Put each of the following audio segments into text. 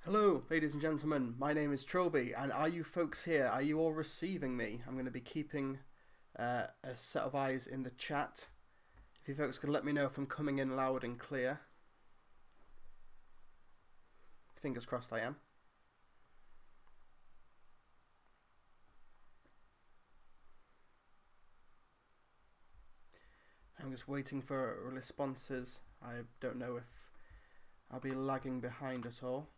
Hello, ladies and gentlemen. My name is Trilbee, and are you folks here? Are you all receiving me? I'm going to be keeping a set of eyes in the chat. If you folks could let me know if I'm coming in loud and clear. Fingers crossed I am. I'm just waiting for responses. I don't know if I'll be lagging behind at all.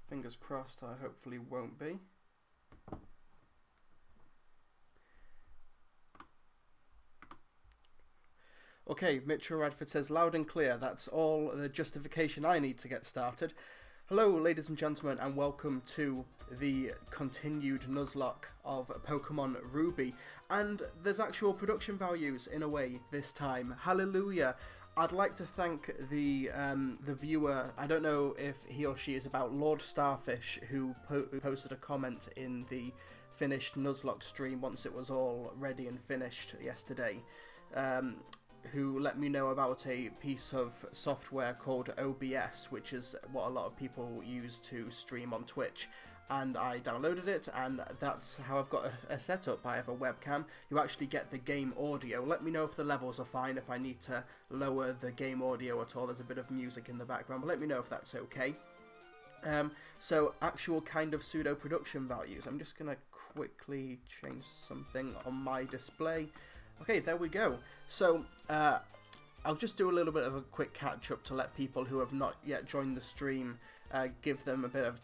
Fingers crossed, I hopefully won't be. Okay, Mitchell Radford says loud and clear. That's all the justification I need to get started. Hello, ladies and gentlemen, and welcome to the continued Nuzlocke of Pokemon Ruby. And there's actual production values in a way this time. Hallelujah! I'd like to thank the viewer. I don't know if he or she is about Lord Starfish, who posted a comment in the finished Nuzlocke stream once it was all ready and finished yesterday. Who let me know about a piece of software called OBS, which is what a lot of people use to stream on Twitch. And I downloaded it, and that's how I've got a setup. I have a webcam. You actually get the game audio. Let me know if the levels are fine, if I need to lower the game audio at all. There's a bit of music in the background, but let me know if that's okay. So actual kind of pseudo production values. I'm just going to quickly change something on my display. Okay, there we go. So I'll just do a little bit of a quick catch up to let people who have not yet joined the stream give them a bit of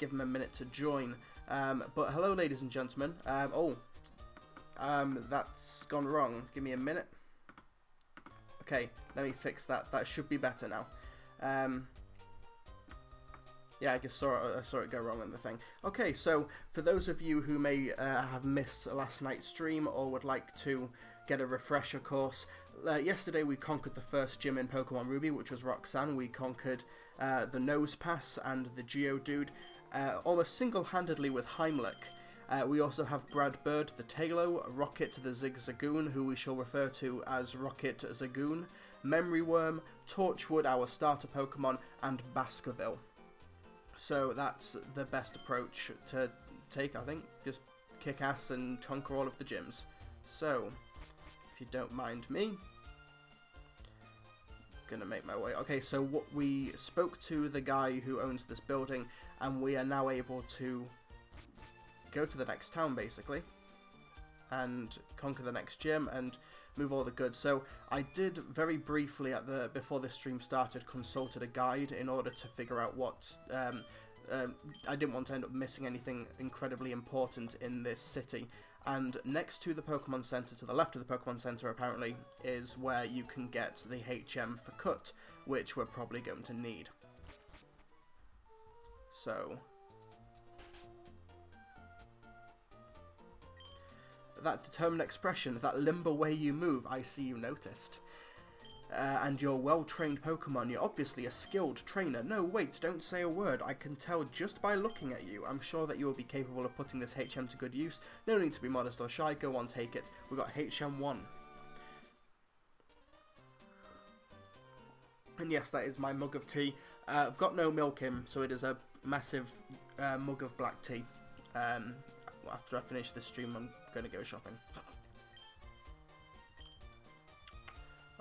give them a minute to join. But hello, ladies and gentlemen. That's gone wrong. Give me a minute. Okay, let me fix that. That should be better now. Yeah, I just saw it go wrong on the thing. Okay, so for those of you who may have missed last night's stream or would like to get a refresher course, yesterday we conquered the first gym in Pokemon Ruby, which was Roxanne. We conquered the Nose Pass and the Geodude almost single-handedly with Heimlich. We also have Brad Bird the Talo, Rocket the Zigzagoon, who we shall refer to as Rocket Zagoon, Memory Worm, Torchwood, our starter Pokemon, and Baskerville. So that's the best approach to take, I think. Just kick ass and conquer all of the gyms. So, if you don't mind me, gonna make my way. Okay, so what we spoke to the guy who owns this building, and we are now able to go to the next town basically and conquer the next gym and move all the goods. So I did very briefly before this stream started consulted a guide in order to figure out what I didn't want to end up missing anything incredibly important in this city. And next to the Pokemon Center, to the left of the Pokemon Center apparently, is where you can get the HM for Cut, which we're probably going to need. So that determined expression, that limber way you move, I see you noticed. And you're well-trained Pokemon. You're obviously a skilled trainer. No, wait, don't say a word. I can tell just by looking at you. I'm sure that you will be capable of putting this HM to good use. No need to be modest or shy. Go on, take it. We've got HM1. And yes, that is my mug of tea. I've got no milk in, so it is a massive mug of black tea. After I finish this stream, I'm going to go shopping.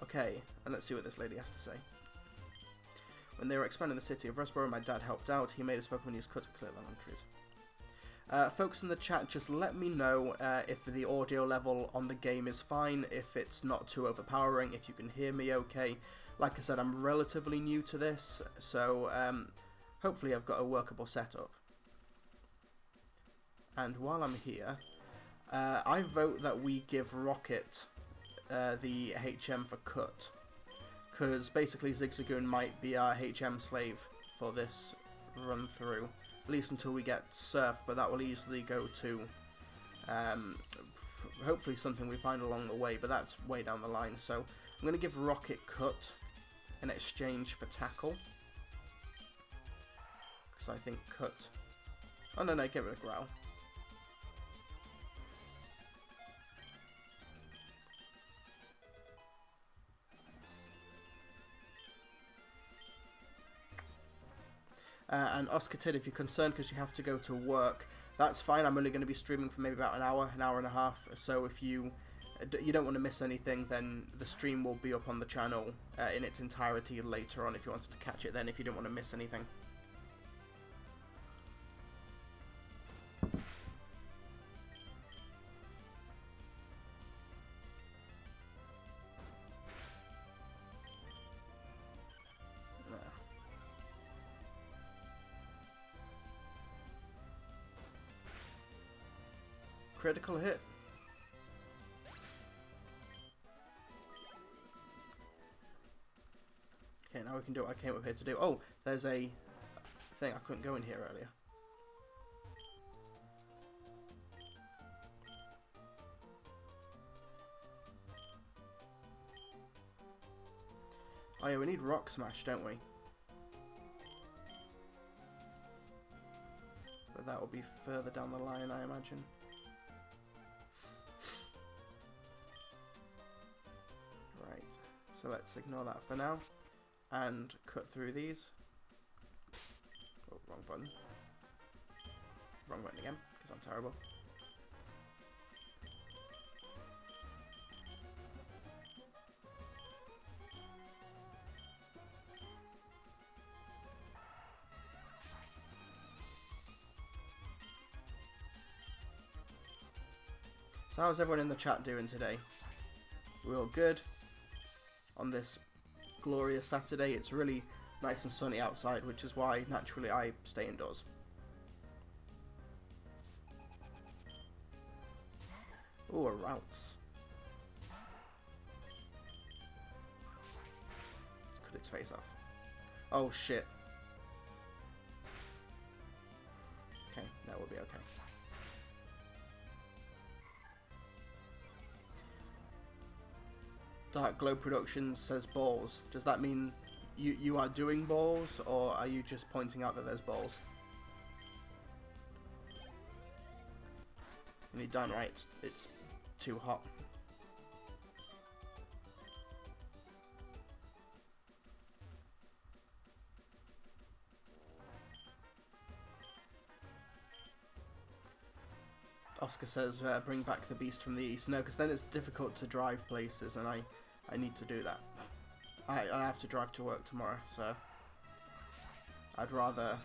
Okay, and let's see what this lady has to say. When they were expanding the city of Rustboro, my dad helped out. He made his Pokemon use cut to clear lemon trees. Folks in the chat, just let me know if the audio level on the game is fine, if it's not too overpowering, if you can hear me okay. Like I said, I'm relatively new to this, so hopefully I've got a workable setup. And while I'm here, I vote that we give Rocket the HM for Cut, because basically Zigzagoon might be our HM slave for this run through, at least until we get Surf, but that will easily go to hopefully something we find along the way, but that's way down the line. So I'm going to give Rocket Cut in exchange for Tackle, because I think Cut... Oh no, get rid of Growl. And Oscar Tid, if you're concerned because you have to go to work, that's fine. I'm only going to be streaming for maybe about an hour and a half. So if you don't want to miss anything, then the stream will be up on the channel in its entirety later on if you wanted to catch it then, if you don't want to miss anything. Critical hit. Okay, now we can do what I came up here to do. Oh, there's a thing. I couldn't go in here earlier. Oh yeah, we need Rock Smash, don't we? But that will be further down the line, I imagine. Right, so let's ignore that for now. And cut through these. Oh, wrong button. Wrong button again, because I'm terrible. So how's everyone in the chat doing today? We all good? On this glorious Saturday, it's really nice and sunny outside, which is why naturally I stay indoors. Ooh, a Routes. Let's cut its face off. Oh shit. Okay, that will be okay. Dark Glow Productions says balls. Does that mean you are doing balls, or are you just pointing out that there's balls? You need done right. It's too hot. Oscar says, bring back the beast from the east. No, because then it's difficult to drive places, and I need to do that. I have to drive to work tomorrow, so I'd rather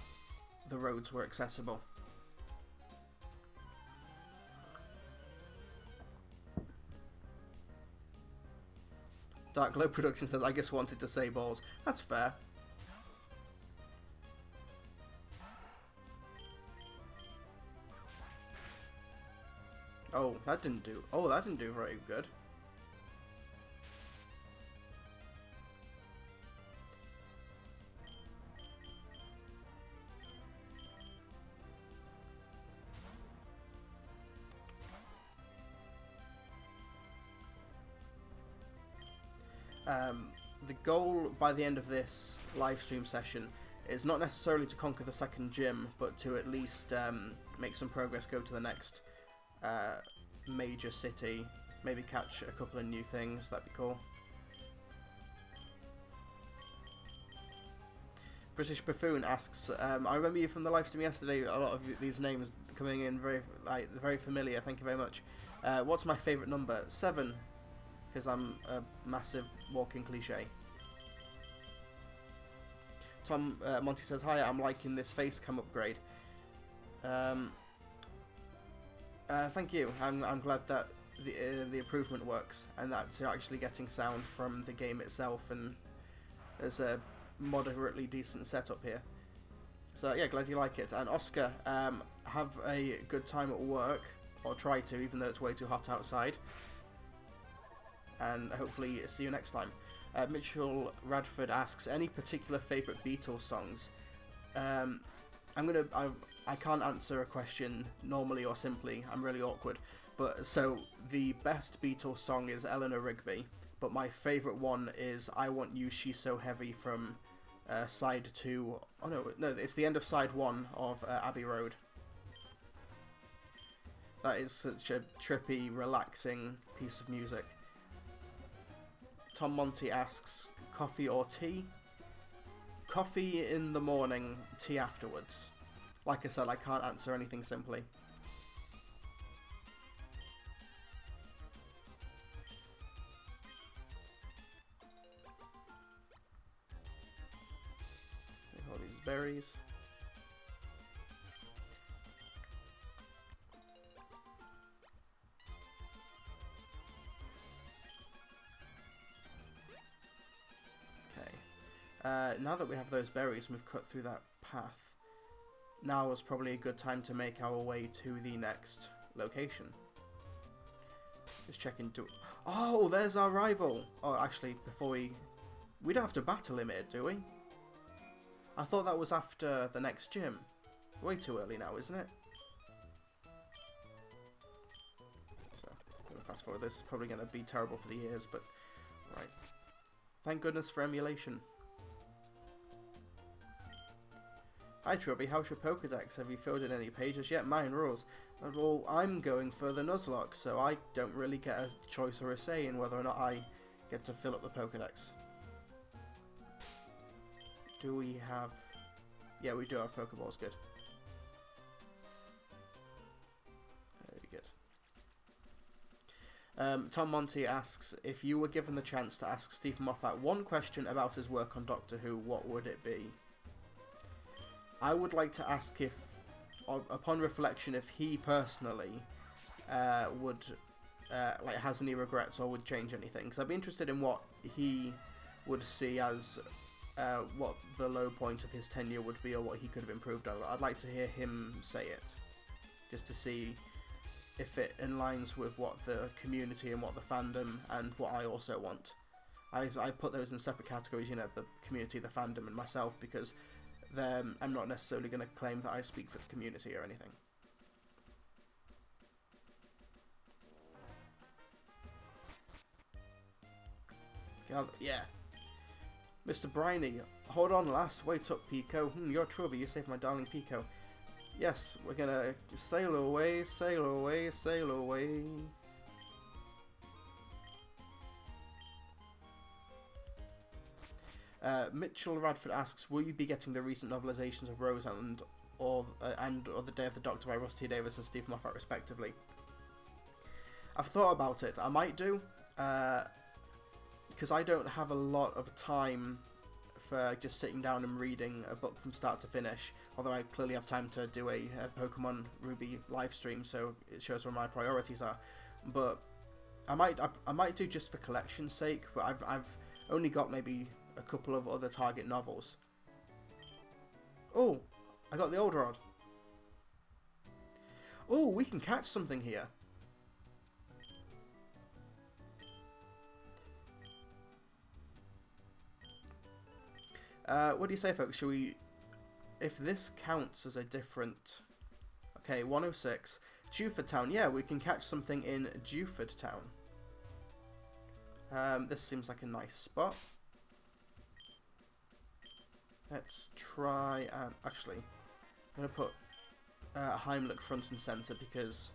the roads were accessible. Dark Glow Production says, I just wanted to say balls. That's fair. Oh, that didn't do. Oh, that didn't do very good. The goal by the end of this live stream session is not necessarily to conquer the second gym, but to at least make some progress, go to the next major city, maybe catch a couple of new things. That'd be cool. British Buffoon asks, I remember you from the live stream yesterday. A lot of these names coming in very familiar. Thank you very much. What's my favourite number? 7, because I'm a massive walking cliche. Tom Monty says, hi, I'm liking this face cam upgrade. Thank you. I'm glad that the improvement works, and that you're actually getting sound from the game itself, and there's a moderately decent setup here. So yeah, glad you like it. And Oscar, have a good time at work, or try to, even though it's way too hot outside. And hopefully see you next time. Mitchell Radford asks, any particular favourite Beatles songs? I can't answer a question normally or simply. I'm really awkward. But so the best Beatles song is Eleanor Rigby, but my favourite one is I Want You, She's So Heavy from side 2. Oh no, it's the end of side 1 of Abbey Road. That is such a trippy, relaxing piece of music. Tom Monty asks, coffee or tea? coffee in the morning, tea afterwards. Like I said, I can't answer anything simply. Take all these berries. Now that we have those berries and we've cut through that path, now is probably a good time to make our way to the next location. Just checking. Oh, there's our rival. Oh, actually, before we don't have to battle him here, do we? I thought that was after the next gym. Way too early now, isn't it? So, I'm gonna fast forward. This is probably gonna be terrible for the ears, but right. Thank goodness for emulation. Hi Trilbee, how's your Pokedex? Have you filled in any pages yet? Mine rules. Well, I'm going for the Nuzlocke, so I don't really get a choice or a say in whether or not I get to fill up the Pokedex. Do we have... Yeah, we do have Pokeballs, good. Very good. Tom Monty asks, if you were given the chance to ask Stephen Moffat one question about his work on Doctor Who, what would it be? I would like to ask if, upon reflection, if he personally would like has any regrets or would change anything. Because I'd be interested in what he would see as what the low point of his tenure would be, or what he could have improved on. I'd like to hear him say it, just to see if it aligns with what the community and what the fandom and what I also want. I put those in separate categories, you know, the community, the fandom, and myself, because I'm not necessarily going to claim that I speak for the community or anything. Yeah. Mr. Briney, hold on lass, wait up Pico. You're Trilbee, you saved my darling Pico. Yes, we're gonna sail away, sail away, sail away. Mitchell Radford asks, will you be getting the recent novelizations of Rose or The Day of the Doctor by Russ T. Davies and Steve Moffat respectively? I've thought about it. I might do, because I don't have a lot of time for just sitting down and reading a book from start to finish, although I clearly have time to do a Pokemon Ruby live stream, so it shows where my priorities are. But I might do just for collection's sake, but I've only got maybe a couple of other target novels. Oh, I got the old rod. Oh, we can catch something here. What do you say, folks? Shall we... If this counts as a different... Okay, 106. Dewford Town. Yeah, we can catch something in Dewford Town. This seems like a nice spot. Let's try and... Actually, I'm going to put Heimlich front and centre, because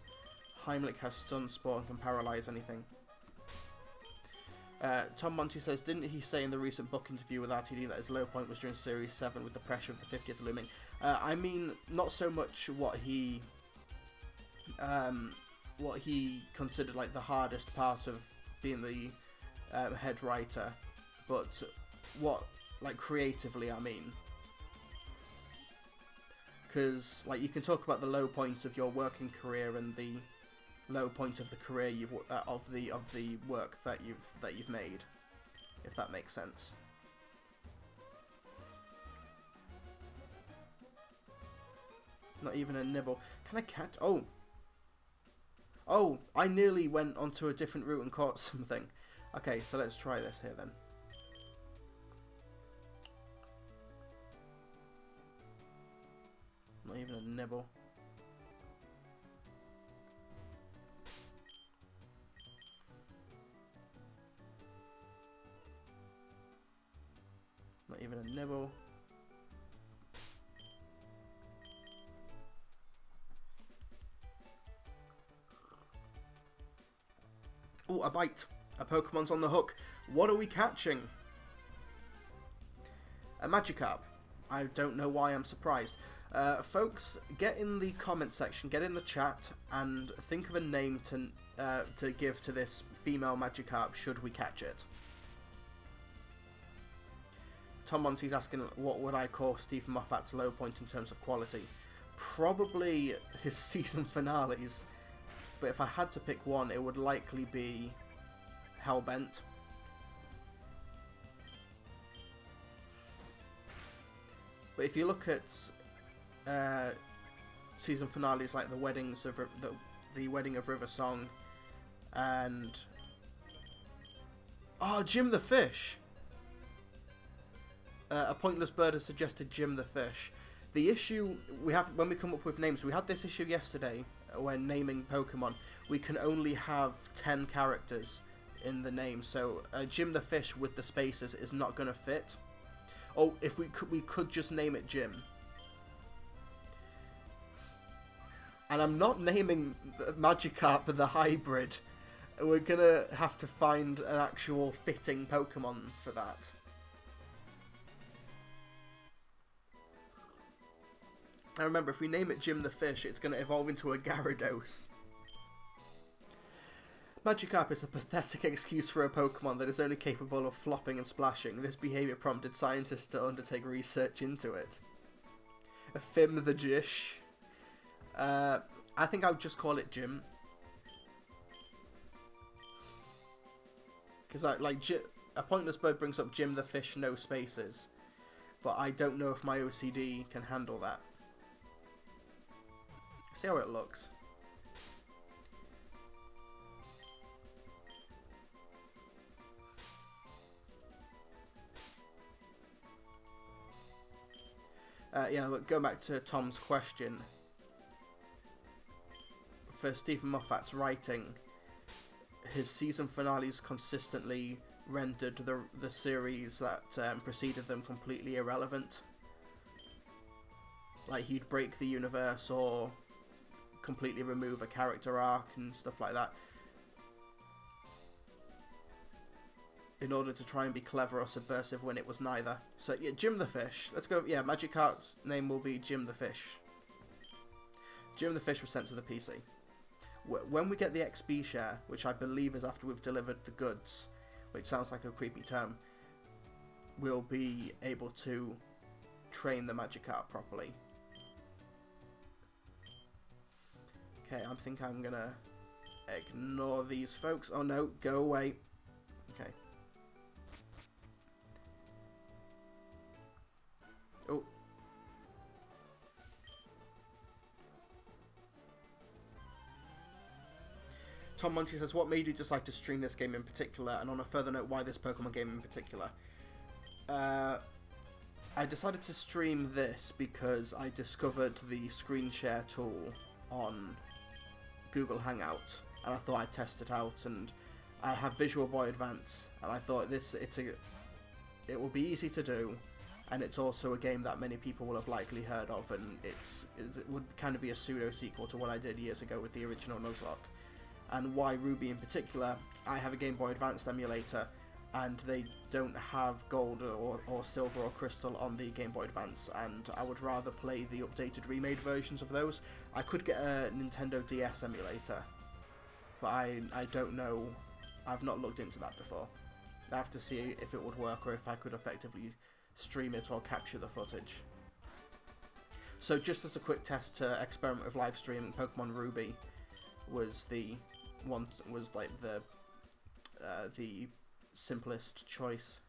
Heimlich has stun, sport, and can paralyse anything. Tom Monty says, didn't he say in the recent book interview with RTD that his low point was during Series 7 with the pressure of the 50th looming? I mean, not so much what he considered like the hardest part of being the head writer, but what, like, creatively, I mean. Because, like, you can talk about the low points of your working career and the low point of the career of the work that you've made, if that makes sense. Not even a nibble. Can I catch? Oh, I nearly went onto a different route and caught something. Okay, so let's try this here then. Not even a nibble. Not even a nibble. Oh, a bite. A Pokemon's on the hook. What are we catching? A Magikarp. I don't know why I'm surprised. Folks, get in the comment section, get in the chat, and think of a name to give to this female Magikarp should we catch it. Tom Monty's asking, what would I call Stephen Moffat's low point in terms of quality? Probably his season finales, but if I had to pick one, it would likely be Hellbent. But if you look at season finales like the wedding of River Song and Jim the Fish. A Pointless Bird has suggested Jim the Fish. The issue we have when we come up with names, we had this issue yesterday when naming Pokemon. We can only have 10 characters in the name, so Jim the Fish with the spaces is not going to fit. Oh, if we could just name it Jim. And I'm not naming Magikarp the hybrid. We're going to have to find an actual fitting Pokemon for that. Now remember, if we name it Jim the Fish, it's going to evolve into a Gyarados. Magikarp is a pathetic excuse for a Pokemon that is only capable of flopping and splashing. This behaviour prompted scientists to undertake research into it. A Fim the Jish. I think I would just call it Jim. Because a Pointless Bird brings up Jim the Fish, no spaces. But I don't know if my OCD can handle that. See how it looks. Yeah, look, go back to Tom's question. For Stephen Moffat's writing, his season finales consistently rendered the series that preceded them completely irrelevant. Like, he'd break the universe or completely remove a character arc and stuff like that in order to try and be clever or subversive when it was neither. So yeah, Jim the Fish. Let's go. Yeah, Magikarp's name will be Jim the Fish. Jim the Fish was sent to the PC. When we get the XP share, which I believe is after we've delivered the goods, which sounds like a creepy term, we'll be able to train the Magikarp properly. Okay, I think I'm gonna ignore these folks. Oh no, go away. Okay. Oh. Tom Monty says, what made you decide to stream this game in particular? And on a further note, why this Pokemon game in particular? I decided to stream this because I discovered the screen share tool on Google Hangout, and I thought I'd test it out, and I have Visual Boy Advance, and I thought it will be easy to do, and it's also a game that many people will have likely heard of, and it would kind of be a pseudo sequel to what I did years ago with the original Nuzlocke. And why Ruby in particular? I have a Game Boy Advance emulator, and they don't have gold or silver or crystal on the Game Boy Advance, and I would rather play the updated remade versions of those. I could get a Nintendo DS emulator, but I don't know. I've not looked into that before. I have to see if it would work or if I could effectively stream it or capture the footage. So just as a quick test to experiment with live streaming, Pokemon Ruby was the simplest choice.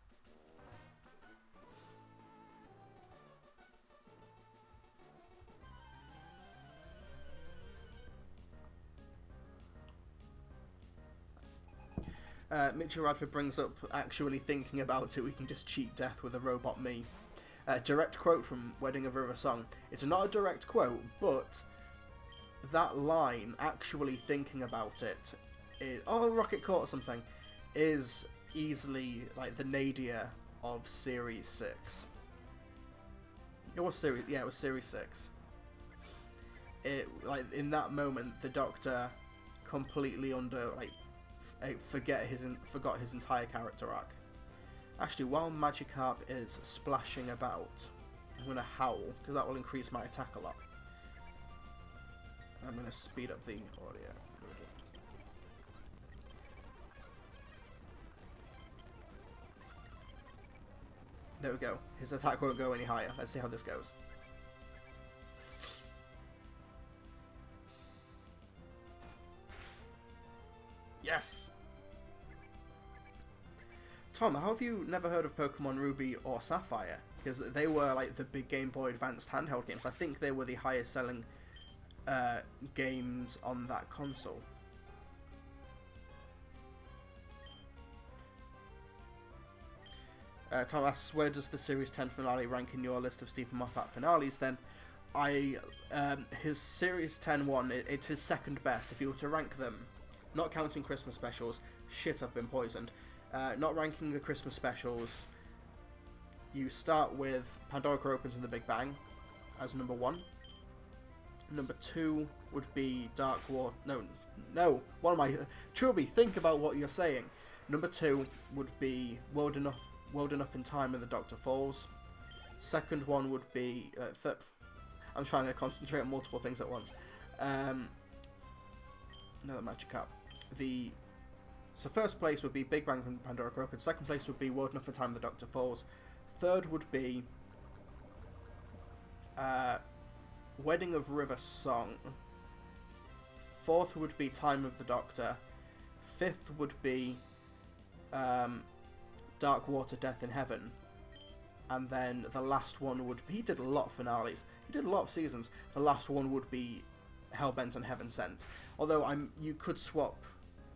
Mitchell Radford brings up, actually thinking about it, we can just cheat death with a robot me. Direct quote from Wedding of River Song. It's not a direct quote, but that line, actually thinking about it, is, oh, Rocket Court or something, is easily like the nadir of Series 6. It was Series, yeah, it was Series 6. It, like, in that moment, the Doctor completely forgot his entire character arc. Actually, while Magikarp is splashing about, I'm going to howl, because that will increase my attack a lot. I'm going to speed up the audio. There we go. His attack won't go any higher. Let's see how this goes. Yes! Tom, how have you never heard of Pokemon Ruby or Sapphire? Because they were like the big Game Boy Advanced handheld games. I think they were the highest selling games on that console. Tom asks, where does the Series 10 finale rank in your list of Stephen Moffat finales then? His Series 10 one, it's his second best. If you were to rank them, not counting Christmas specials, shit, I've been poisoned. Not ranking the Christmas specials, you start with Pandora Opens and The Big Bang as number 1. Number 2 would be Dark War. No. What am I? Trilbee, think about what you're saying. Number 2 would be World Enough in Time and The Doctor Falls. Second one would be... I'm trying to concentrate on multiple things at once. Another Magic Up. So first place would be Big Bang and Pandora Opens. Second place would be World Enough in Time and The Doctor Falls. Third would be Wedding of River Song. Fourth would be Time of the Doctor. Fifth would be Dark Water, Death in Heaven. And then the last one would be... He did a lot of finales. He did a lot of seasons. The last one would be Hellbent and Heaven Sent. Although you could swap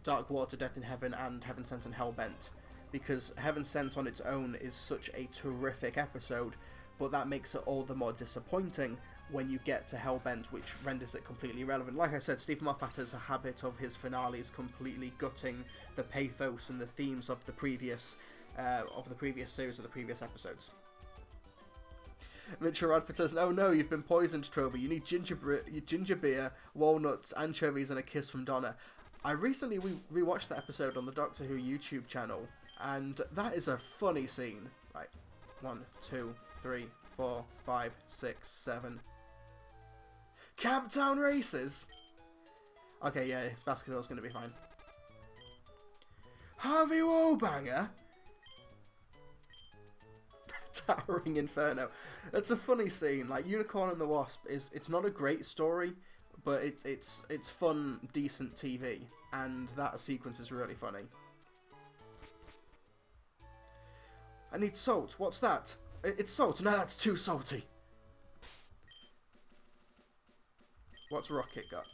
Dark Water, Death in Heaven and Heaven Sent and Hellbent, because Heaven Sent on its own is such a terrific episode, but that makes it all the more disappointing when you get to Hellbent, which renders it completely irrelevant. Like I said, Stephen Moffat has a habit of his finales completely gutting the pathos and the themes of the previous series or the previous episodes. Mitchell Radford says, "Oh no, you've been poisoned, Trilbee. You need ginger beer, walnuts, anchovies, and a kiss from Donna." I recently rewatched that episode on the Doctor Who YouTube channel, and that is a funny scene. Right, 1, 2, 3, 4, 5, 6, 7. Camptown Races? Okay, yeah, Baskerville's going to be fine. Harvey Wallbanger? Towering Inferno. That's a funny scene. Like, Unicorn and the Wasp it's not a great story, but it's fun, decent TV, and that sequence is really funny. I need salt. What's that? It's salt. No, that's too salty. What's Rocket got?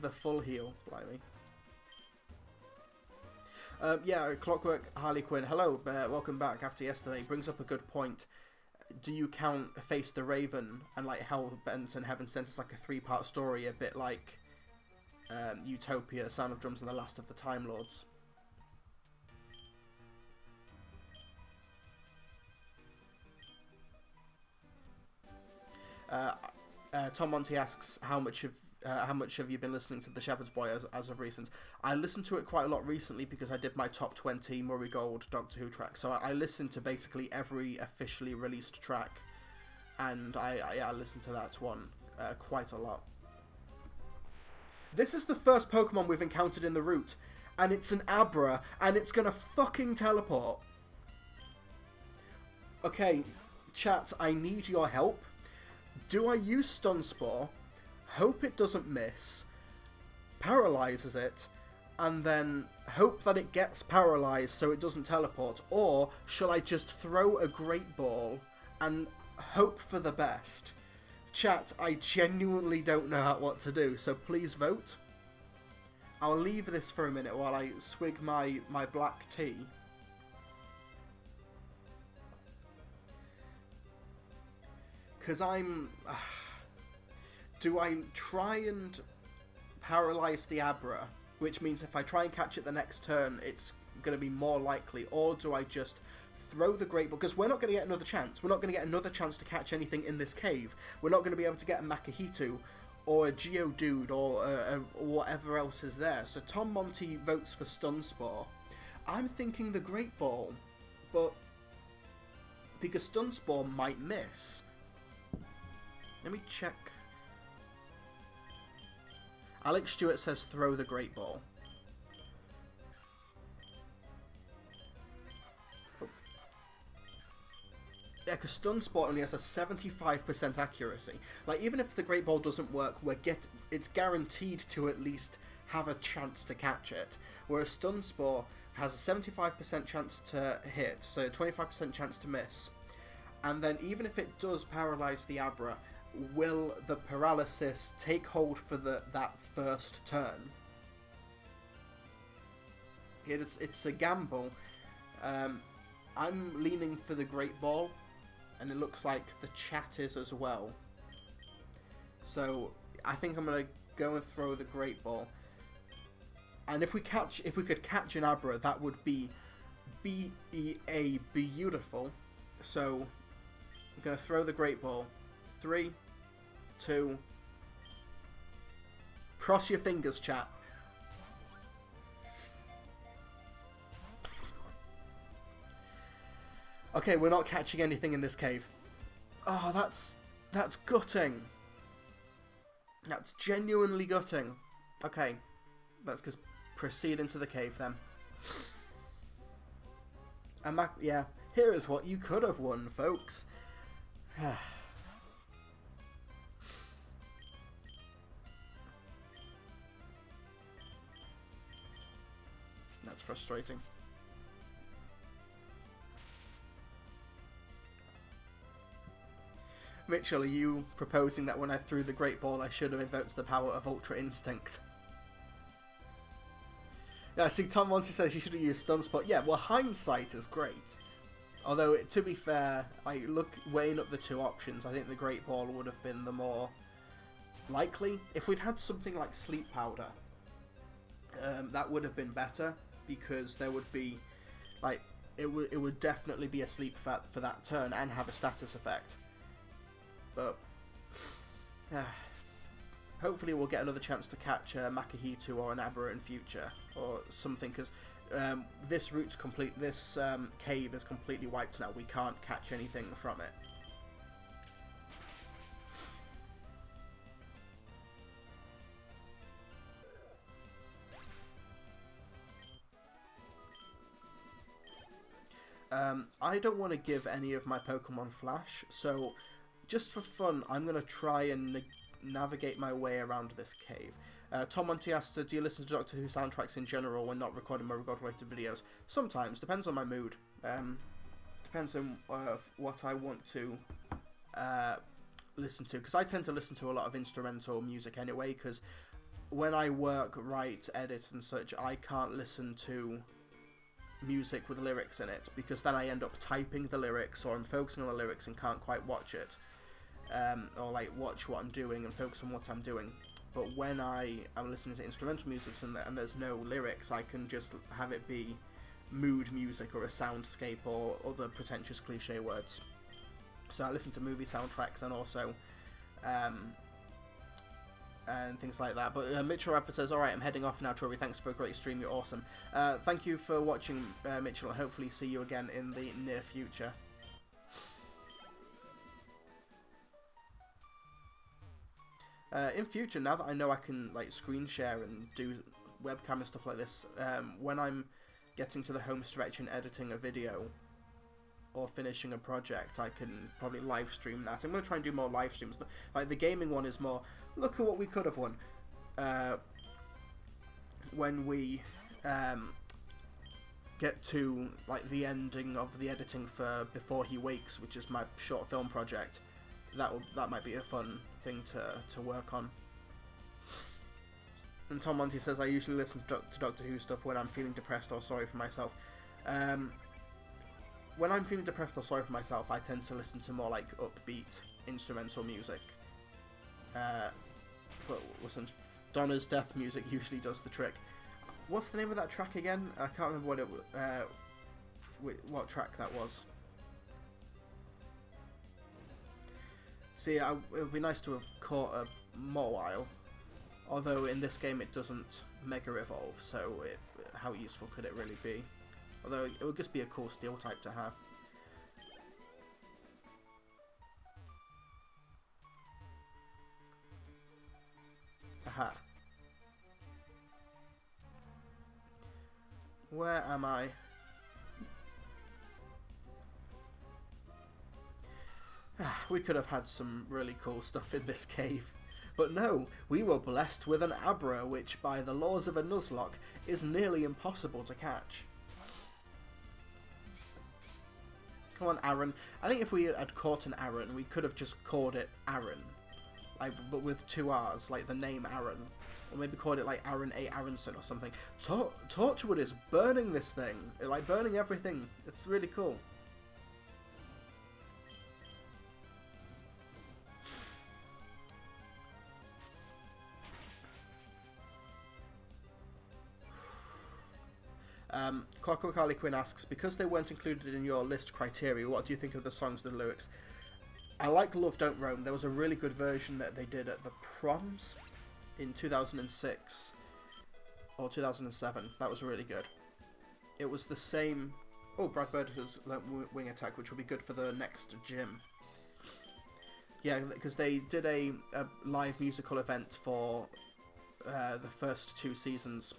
The full heal, blimey. Yeah, Clockwork Harley Quinn. Hello, welcome back after yesterday. Brings up a good point. Do you count Face the Raven and like Hellbent and Heaven Sent as like a 3-part story, a bit like Utopia, Sound of Drums, and The Last of the Time Lords? Tom Monty asks, how much have you been listening to The Shepherd's Boy as of recent? I listened to it quite a lot recently because I did my top 20 Murray Gold Doctor Who tracks. So I listened to basically every officially released track, and I listened to that one quite a lot. This is the first Pokemon we've encountered in the route, and it's an Abra, and it's gonna fucking teleport. Okay, chat, I need your help. Do I use Stun Spore, hope it doesn't miss, paralyzes it, and then hope that it gets paralyzed so it doesn't teleport? Or shall I just throw a Great Ball and hope for the best? Chat, I genuinely don't know what to do, so please vote. I'll leave this for a minute while I swig my black tea. Because do I try and paralyze the Abra, which means if I try and catch it the next turn, it's going to be more likely, or do I just throw the Great Ball? Because we're not going to get another chance. We're not going to get another chance to catch anything in this cave. We're not going to be able to get a Makahitu, or a Geodude, or whatever else is there. So Tom Monty votes for Stun Spore. I'm thinking the Great Ball, but because Stun Spore might miss. Let me check. Alex Stewart says throw the Great Ball. Oh. Yeah, because Stun Spore only has a 75% accuracy. Like, even if the Great Ball doesn't work, it's guaranteed to at least have a chance to catch it. Whereas Stun Spore has a 75% chance to hit, so a 25% chance to miss. And then even if it does paralyze the Abra, will the paralysis take hold for that first turn? It's a gamble. I'm leaning for the Great Ball, and it looks like the chat is as well. So I think I'm gonna go and throw the Great Ball. And if we could catch an Abra, that would be beautiful. So I'm gonna throw the Great Ball. 3, 2. Cross your fingers, chat. Okay, we're not catching anything in this cave. Oh, that's gutting. That's genuinely gutting. Okay, let's just proceed into the cave then. And yeah, here is what you could have won, folks. That's frustrating. Mitchell, are you proposing that when I threw the Great Ball I should have invoked the power of Ultra Instinct? Yeah, see, Tom Monty says you should have used Stun Spot. Yeah, well, hindsight is great. Although, to be fair, weighing up the two options, I think the Great Ball would have been the more likely. If we'd had something like Sleep Powder, that would have been better, because there would be, it would definitely be a sleep for that turn and have a status effect. But hopefully we'll get another chance to catch a Makuhito or an Abra in future, or something, because this route's complete. This cave is completely wiped now. We can't catch anything from it. I don't want to give any of my Pokemon Flash, so just for fun, I'm going to try and navigate my way around this cave. Tom Monty asked, do you listen to Doctor Who soundtracks in general when not recording my God-related videos? Sometimes, depends on my mood. Depends on what I want to listen to, because I tend to listen to a lot of instrumental music anyway, because when I work, write, edit and such, I can't listen to music with lyrics in it, because then I end up typing the lyrics, or I'm focusing on the lyrics and can't quite watch it, or watch what I'm doing and focus on what I'm doing. But when I am listening to instrumental music and there's no lyrics, I can just have it be mood music or a soundscape or other pretentious cliche words. So I listen to movie soundtracks and also and things like that. But Mitchell Radford says, alright, I'm heading off now, Trilbee. Thanks for a great stream, you're awesome. Thank you for watching, Mitchell, and hopefully see you again in the near future. In future, now that I know I can screen share and do webcam and stuff like this, when I'm getting to the home stretch and editing a video or finishing a project, I can probably live stream that. I'm going to try and do more live streams. The gaming one is more, look at what we could have won. When we get to the ending of the editing for Before He Wakes, which is my short film project, that might be a fun thing to work on. And Tom Monty says, I usually listen to Doctor Who stuff when I'm feeling depressed or sorry for myself. When I'm feeling depressed or sorry for myself, I tend to listen to more upbeat instrumental music. But listen, Donna's death music usually does the trick. What's the name of that track again? I can't remember what track that was. See, it would be nice to have caught a Mawile, although in this game it doesn't Mega Evolve, so how useful could it really be? Although it would just be a cool steel type to have. Haha. Where am I? We could have had some really cool stuff in this cave. But no, we were blessed with an Abra, which by the laws of a Nuzlocke is nearly impossible to catch. Come on, Aaron. I think if we had caught an Aaron, we could have just called it Aaron. Like, but with 2 R's, like the name Aaron. Or maybe called it like Aaron A. Aronson or something. Torchwood is burning this thing. Like, burning everything. It's really cool. Clockwork Harley Quinn asks, because they weren't included in your list criteria, what do you think of the songs and the lyrics? I like Love Don't Roam. There was a really good version that they did at the proms in 2006 or 2007. That was really good. It was the same... Oh, Brad Bird has learnt Wing Attack, which will be good for the next gym. Yeah, because they did a live musical event for the first 2 seasons.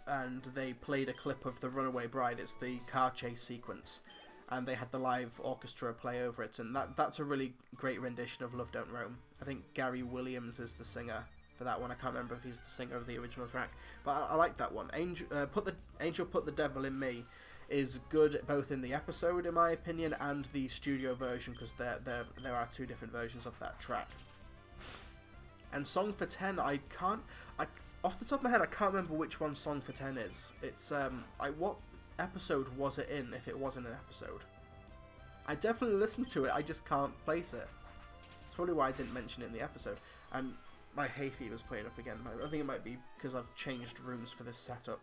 And they played a clip of The Runaway Bride. It's the car chase sequence, and they had the live orchestra play over it, and that's a really great rendition of Love Don't Roam. I think Gary Williams is the singer for that one. I can't remember if he's the singer of the original track, but I like that one. Angel Put the Devil in Me is good both in the episode, in my opinion, and the studio version, because there are 2 different versions of that track. And Song for 10, off the top of my head, I can't remember which one Song for 10 is. It's, what episode was it in, if it wasn't an episode? I definitely listened to it, I just can't place it. That's probably why I didn't mention it in the episode. And my hay fever's playing up again. I think it might be because I've changed rooms for this setup.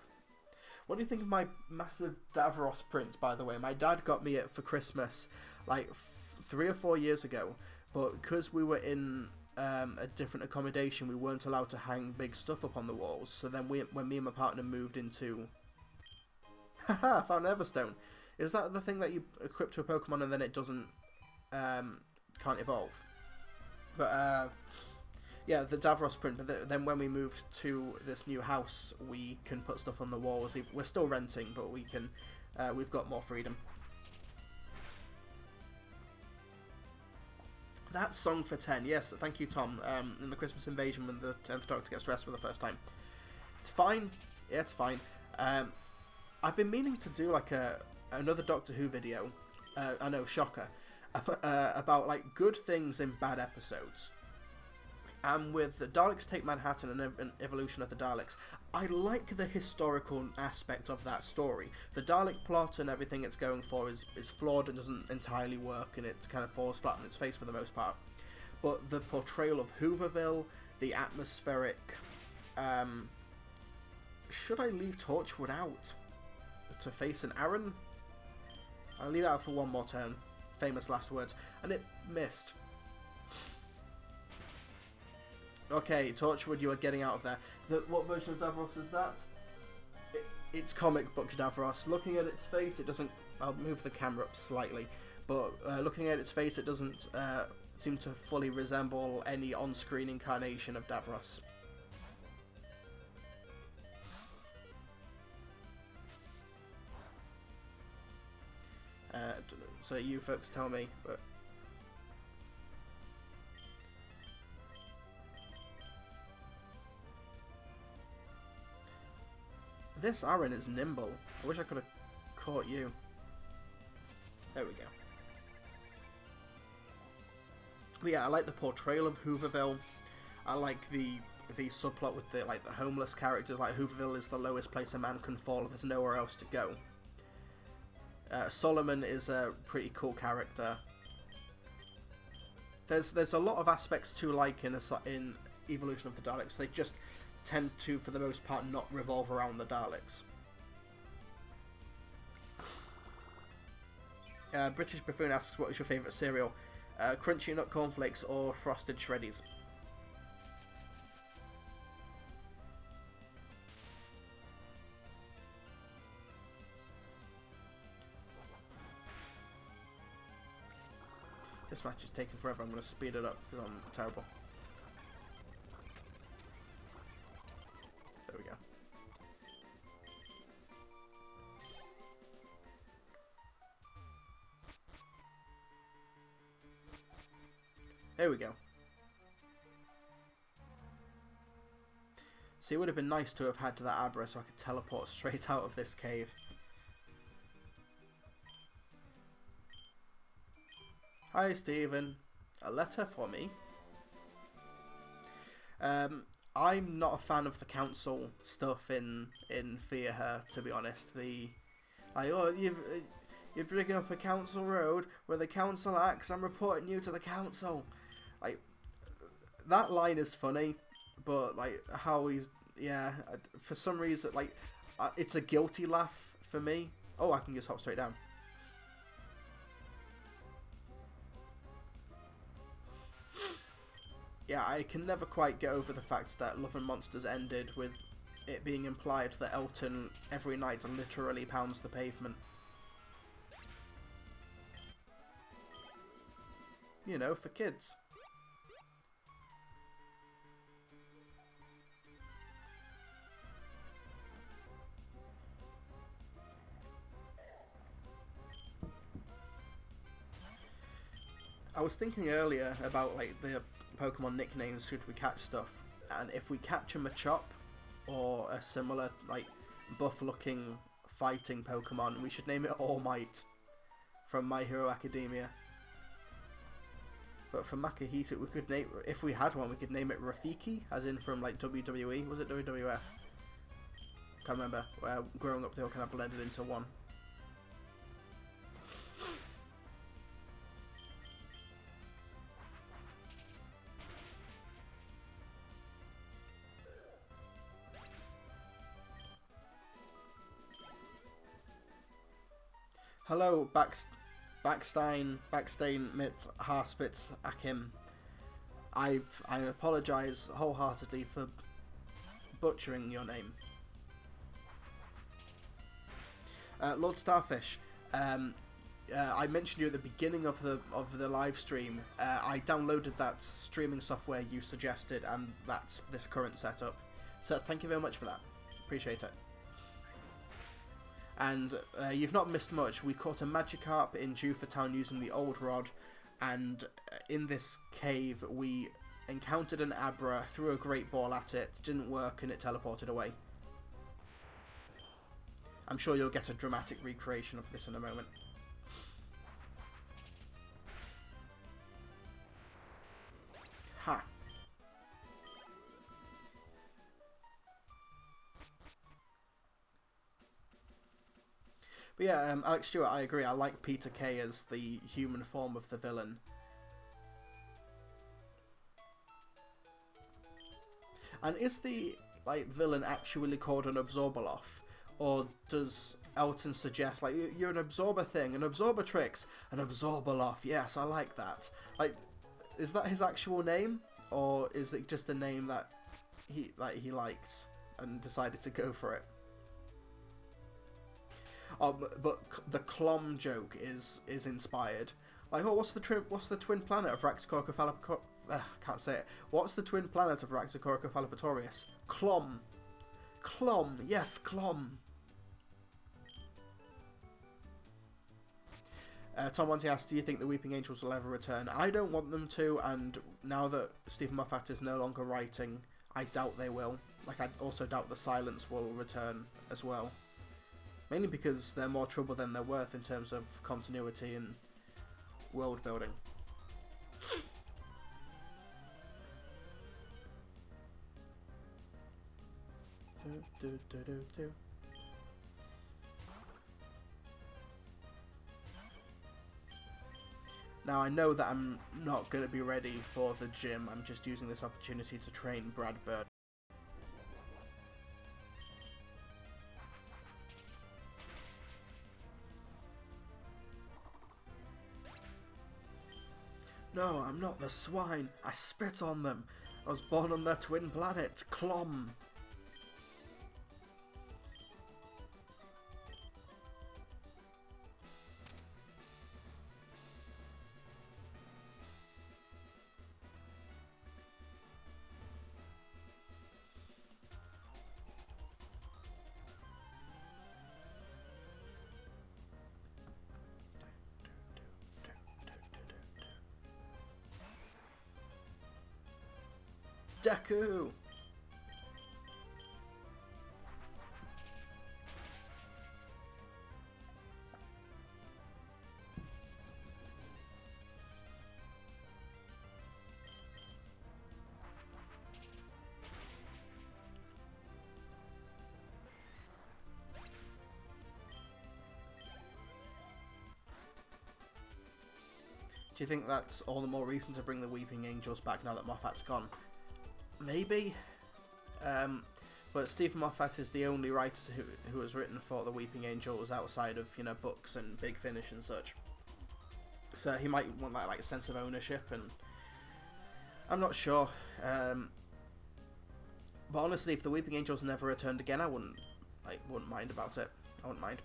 What do you think of my massive Davros print, by the way? My dad got me it for Christmas, like, 3 or 4 years ago, but because we were in... a different accommodation, we weren't allowed to hang big stuff up on the walls. So then when me and my partner moved into... Haha, found Everstone. Is that the thing that you equip to a Pokemon and then it doesn't... can't evolve? But, yeah, the Davros print. But then when we moved to this new house, we can put stuff on the walls. We're still renting, but we can... we've got more freedom. That Song for 10, yes, thank you, Tom. In the Christmas Invasion, when the 10th Doctor gets dressed for the first time. It's fine. Yeah, it's fine. I've been meaning to do like another Doctor Who video. I know, shocker. About like good things in bad episodes. And with the Daleks Take Manhattan and an Evolution of the Daleks, I like the historical aspect of that story. The Dalek plot and everything it's going for is flawed and doesn't entirely work, and it kind of falls flat on its face for the most part. But the portrayal of Hooverville, the atmospheric... should I leave Torchwood out to face an Aaron? I'll leave it out for one more turn. Famous last words. And it missed. Okay, Torchwood, you are getting out of there. What version of Davros is that? It's comic book Davros. Looking at its face, it doesn't... I'll move the camera up slightly. But looking at its face, it doesn't seem to fully resemble any on-screen incarnation of Davros. So you folks tell me, but... This Aaron is nimble. I wish I could have caught you. There we go. But yeah, I like the portrayal of Hooverville. I like the subplot with the homeless characters. Like, Hooverville is the lowest place a man can fall. There's nowhere else to go. Solomon is a pretty cool character. There's a lot of aspects to like in Evolution of the Daleks. They just tend to, for the most part, not revolve around the Daleks. British Buffoon asks, what is your favourite cereal? Crunchy Nut Cornflakes or Frosted Shreddies? This match is taking forever. I'm going to speed it up because I'm terrible. There we go. There we go. See, it would have been nice to have had that Abra so I could teleport straight out of this cave. Hi, Stephen. A letter for me? I'm not a fan of the council stuff in Fear Her, to be honest. Oh, you're bringing up a council road where the council acts. I'm reporting you to the council. Like, that line is funny, but like how he's for some reason it's a guilty laugh for me. Oh, I can just hop straight down. Yeah, I can never quite get over the fact that Love and Monsters ended with it being implied that Elton every night literally pounds the pavement. You know, for kids. I was thinking earlier about like the Pokemon nicknames should we catch stuff, and if we catch a Machop or a similar like buff-looking fighting Pokemon, we should name it All Might from My Hero Academia. But for Makahito, we could name, if we had one, we could name it Rafiki, as in from like WWE. Was it WWF? Can't remember. Where growing up they all kind of blended into one. Hello, Backstein, Mit, Harspitz, Akim. I apologise wholeheartedly for butchering your name. Lord Starfish, I mentioned you at the beginning of the live stream. I downloaded that streaming software you suggested, and that's this current setup. So thank you very much for that. Appreciate it. And you've not missed much. We caught a Magikarp in Jufa Town using the old rod, and in this cave we encountered an Abra, threw a great ball at it, didn't work, and it teleported away. I'm sure you'll get a dramatic recreation of this in a moment. Ha! But yeah, Alex Stewart, I agree. I like Peter Kay as the human form of the villain. And is the villain actually called an Absorbaloff? Or does Elton suggest, like, you're an Absorber thing, an Absorbatrix, an Absorbaloff? Yes, I like that. Like, is that his actual name? Or is it just a name that he likes and decided to go for it? But the Clom joke is inspired. Like, oh, what's the twin planet of Raxacoricofallapatorius? Can't say it. What's the twin planet of Raxacoricofallapatorius? Clom. Clom. Yes, Clom. Tom Monty asks, do you think the Weeping Angels will ever return? I don't want them to, and now that Stephen Moffat is no longer writing, I doubt they will. Like, I also doubt the Silence will return as well. Mainly because they're more trouble than they're worth in terms of continuity and world building. Now I know that I'm not going to be ready for the gym, I'm just using this opportunity to train Brad Bird. No, I'm not the swine. I spit on them. I was born on their twin planet, Clom. Deku! Do you think that's all the more reason to bring the Weeping Angels back now that Moffat's gone? Maybe. But Stephen Moffat is the only writer who has written for the Weeping Angels outside of, you know, books and Big Finish and such. So he might want that, like, sense of ownership, and I'm not sure. But honestly, if the Weeping Angels never returned again, I wouldn't mind about it. I wouldn't mind.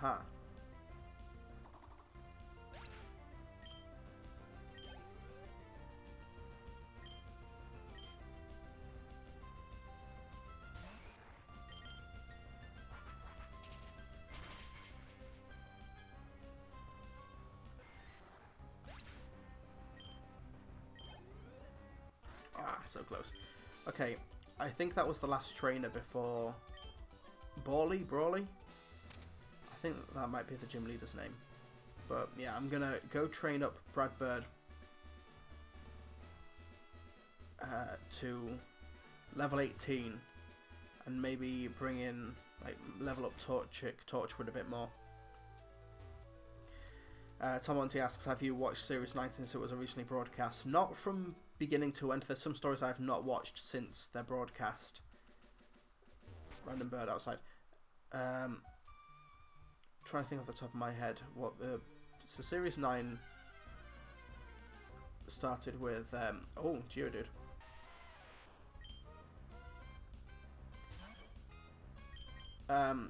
Haha. Ah, so close. Okay, I think that was the last trainer before Brawley? I think that might be the gym leader's name. But yeah, I'm gonna go train up Brad Bird to level 18 and maybe bring in, like, level up Torchwood a bit more. Tom Monty asks, have you watched Series 9 since it was originally broadcast? Not from beginning to end. There's some stories I've not watched since they're broadcast. Random bird outside. Trying to think off the top of my head what the... So Series 9 started with... oh, Geodude.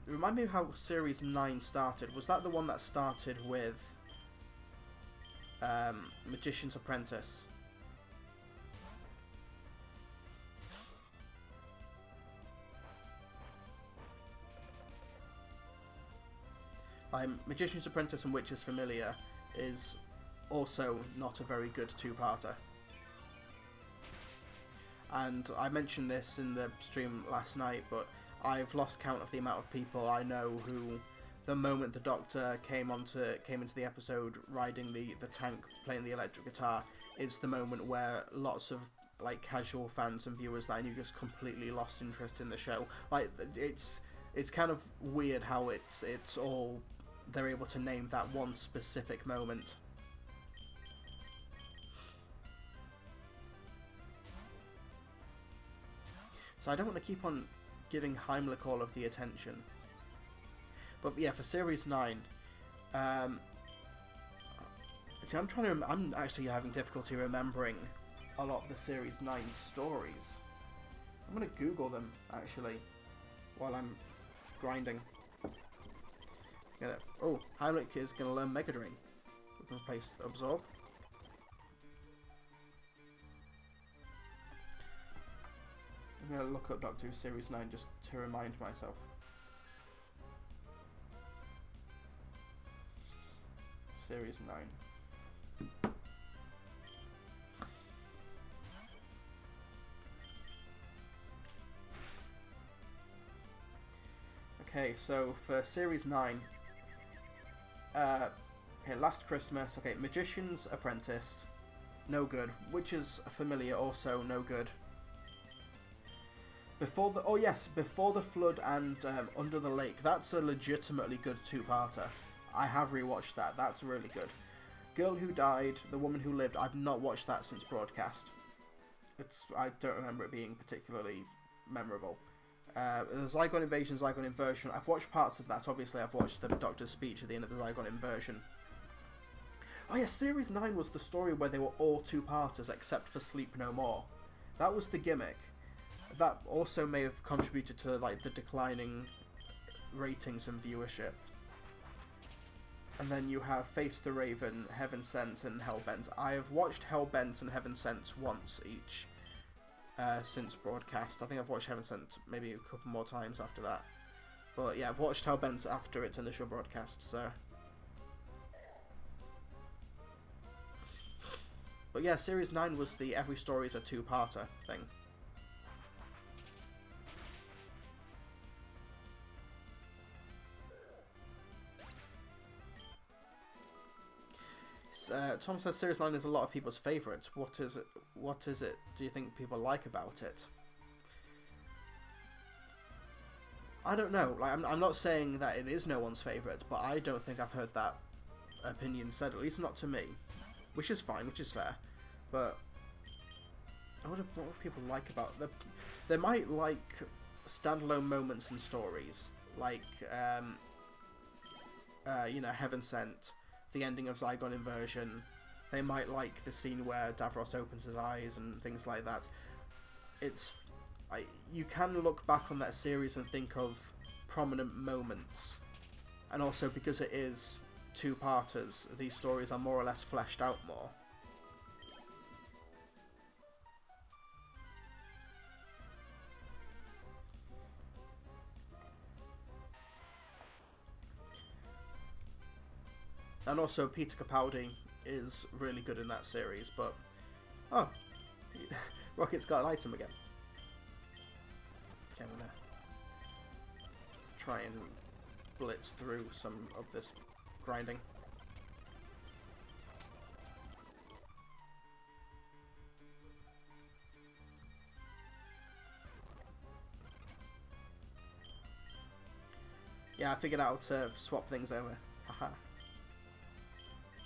Remind me of how Series 9 started. Was that the one that started with Magician's Apprentice? Magician's Apprentice and Witch's Familiar is also not a very good two-parter. And I mentioned this in the stream last night, but I've lost count of the amount of people I know who, the moment the Doctor came into the episode riding the tank playing the electric guitar, is the moment where lots of, like, casual fans and viewers that I knew just completely lost interest in the show. Like, it's kind of weird how it's all... they're able to name that one specific moment. So I don't want to keep on giving Heimlich all of the attention. But yeah, for Series 9, see, I'm actually having difficulty remembering a lot of the Series 9 stories. I'm going to Google them, actually, while I'm grinding. Oh, Heimlich is going to learn Mega Drain. We can replace Absorb. I'm going to look up Doctor Who Series 9 just to remind myself. Series 9. Okay, so for Series 9, okay, Last Christmas, okay, Magician's Apprentice, no good. Witch's Familiar, also no good. Before the, oh yes, Before the Flood and Under the Lake, that's a legitimately good two-parter. I have rewatched that, that's really good. Girl Who Died, The Woman Who Lived, I've not watched that since broadcast. I don't remember it being particularly memorable. The Zygon Invasion, Zygon Inversion, I've watched parts of that, obviously I've watched the Doctor's speech at the end of the Zygon Inversion. Oh yeah, Series 9 was the story where they were all two-parters except for Sleep No More. That was the gimmick. that also may have contributed to like the declining ratings and viewership. And then you have Face the Raven, Heaven Sent, and Hellbent. I have watched Hellbent and Heaven Sent once each since broadcast. I think I've watched Heaven Sent maybe a couple more times after that. But yeah, I've watched Hellbent after its initial broadcast, so... But yeah, Series 9 was the every story is a two-parter thing. Tom says Series 9 is a lot of people's favourites. What is it do you think people like about it? I don't know. Like, I'm not saying that it is no one's favourite, but I don't think I've heard that opinion said, at least not to me. Which is fine, which is fair. But what do people like about it? They might like standalone moments and stories, like you know, Heaven Sent, the ending of Zygon Inversion. They might like the scene where Davros opens his eyes and things like that. You can look back on that series and think of prominent moments, and also because it is two-parters, these stories are more or less fleshed out more. And also Peter Capaldi is really good in that series, but... Oh! Rocket's got an item again. Okay, I'm gonna try and blitz through some of this grinding. Yeah, I figured out how to swap things over. Haha.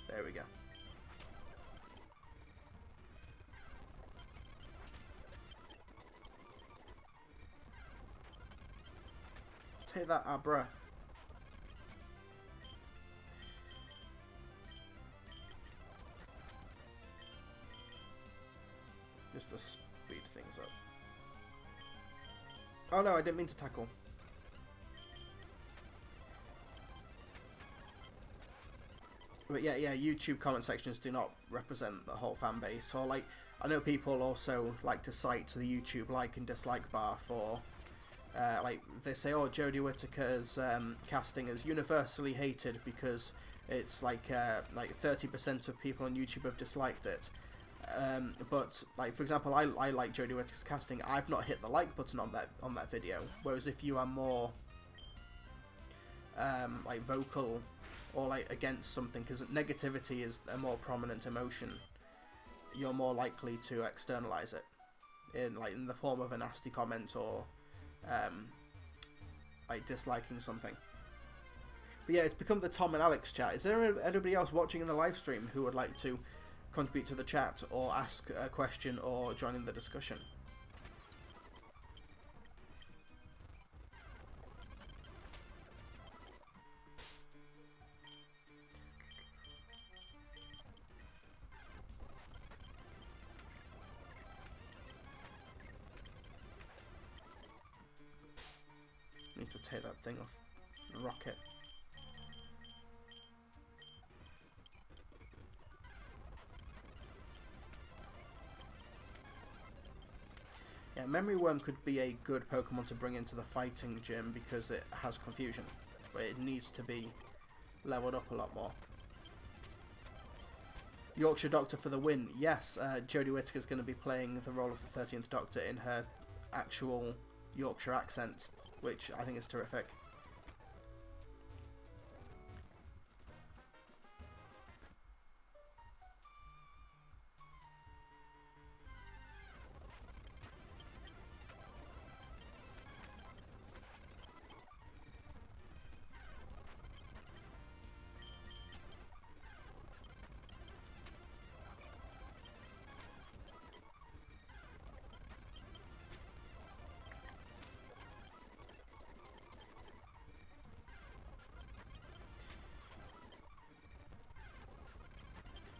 There we go. Take that, Abra. Just to speed things up. Oh no, I didn't mean to tackle. But yeah, YouTube comment sections do not represent the whole fan base. Or like, I know people also like to cite the YouTube like and dislike bar for, like they say, oh, Jodie Whittaker's casting is universally hated because it's like 30% of people on YouTube have disliked it. But like, for example, I like Jodie Whittaker's casting. I've not hit the like button on that video. Whereas if you are more like vocal or like against something, because negativity is a more prominent emotion, you're more likely to externalize it in the form of a nasty comment or like disliking something. But yeah, it's become the Tom and Alex chat. Is there anybody else watching in the live stream who would like to contribute to the chat or ask a question or join in the discussion? Need to take that thing off the rocket. Yeah, Memory Worm could be a good Pokemon to bring into the fighting gym because it has confusion, but it needs to be leveled up a lot more. Yorkshire Doctor for the win. Yes, Jodie Whittaker is going to be playing the role of the 13th Doctor in her actual Yorkshire accent, which I think is terrific.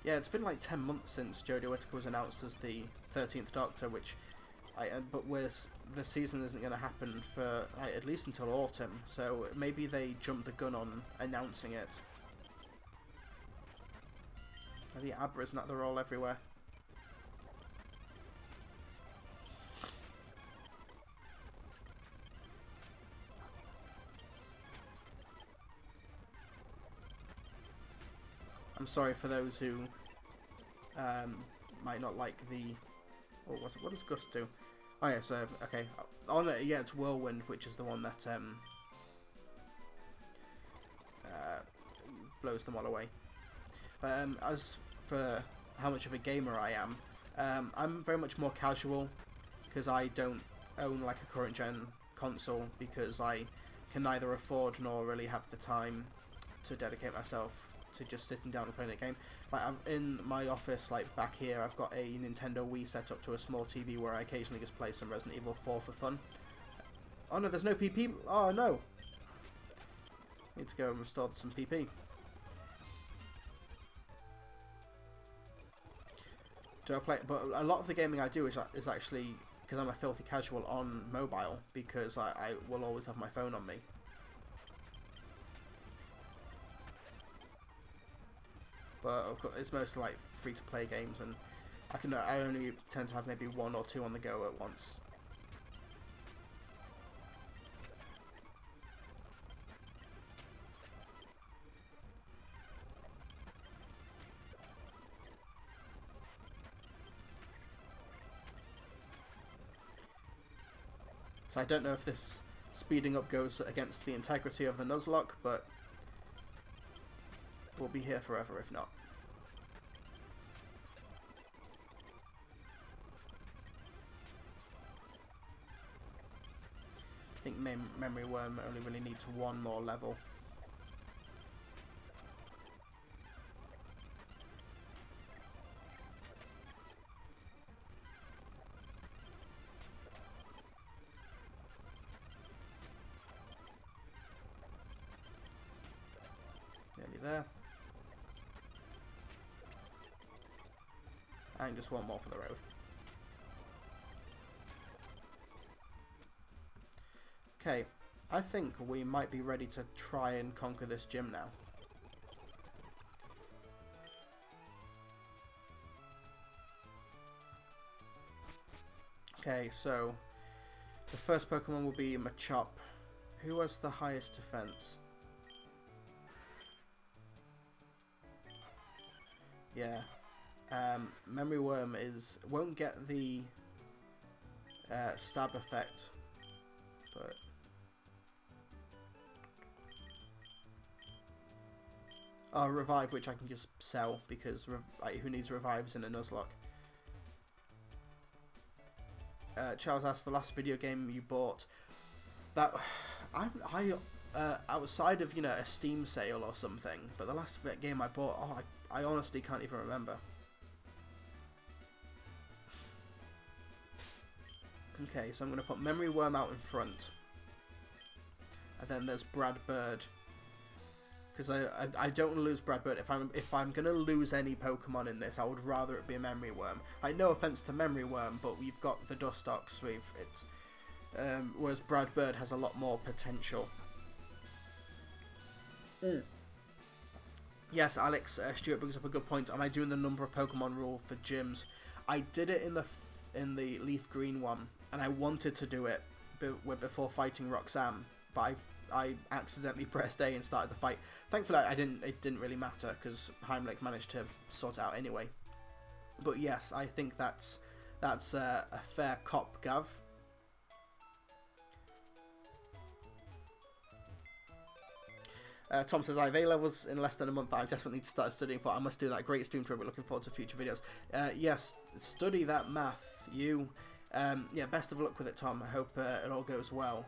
Yeah, it's been like 10 months since Jodie Whittaker was announced as the 13th Doctor, which But the season isn't going to happen for like, at least until autumn, so maybe they jumped the gun on announcing it. Are the Abras not? They're all everywhere. I'm sorry for those who might not like the... Oh, what does Gust do? Oh yeah, so, okay. Oh no, yeah, it's Whirlwind, which is the one that blows them all away. But as for how much of a gamer I am, I'm very much more casual, because I don't own like a current gen console, because I can neither afford nor really have the time to dedicate myself to just sitting down and playing a game. Like I'm in my office, like back here, I've got a Nintendo Wii set up to a small TV where I occasionally just play some Resident Evil 4 for fun. Oh no, there's no PP. Oh no. Need to go and restore some PP. Do I play? But a lot of the gaming I do is actually because I'm a filthy casual on mobile, because I will always have my phone on me. But of course, it's mostly like free-to-play games, and I only tend to have maybe 1 or 2 on the go at once. So I don't know if this speeding up goes against the integrity of the Nuzlocke, but we'll be here forever if not. I think Memory Worm only really needs 1 more level. Nearly there. And just 1 more for the road. Okay, I think we might be ready to try and conquer this gym now. Okay, so the first Pokemon will be Machop. Who has the highest defense? Yeah. Memory Worm won't get the stab effect, but revive, which I can just sell, because who needs revives in a Nuzlocke? Charles asked, the last video game you bought. That I outside of a Steam sale or something, but the last game I bought, I honestly can't even remember. Okay, so I'm going to put Memory Worm out in front, and then there's Brad Bird, because I don't want to lose Brad Bird. If I'm going to lose any Pokemon in this, I would rather it be a Memory Worm. Like, no offense to Memory Worm, but we've got the Dustox with it, whereas Brad Bird has a lot more potential. Yes, Alex Stewart brings up a good point. Am I doing the number of Pokemon rule for gyms? I did it in the Leaf Green one, and I wanted to do it before fighting Roxanne, but I accidentally pressed A and started the fight. Thankfully, it didn't really matter, because Heimlich managed to sort it out anyway. But yes, I think that's a fair cop, Gav. Tom says, I have A-levels in less than a month that I desperately need to start studying for. I must do that. Great stream, Trilbee. Looking forward to future videos. Yes, study that math. Yeah, best of luck with it, Tom. I hope it all goes well.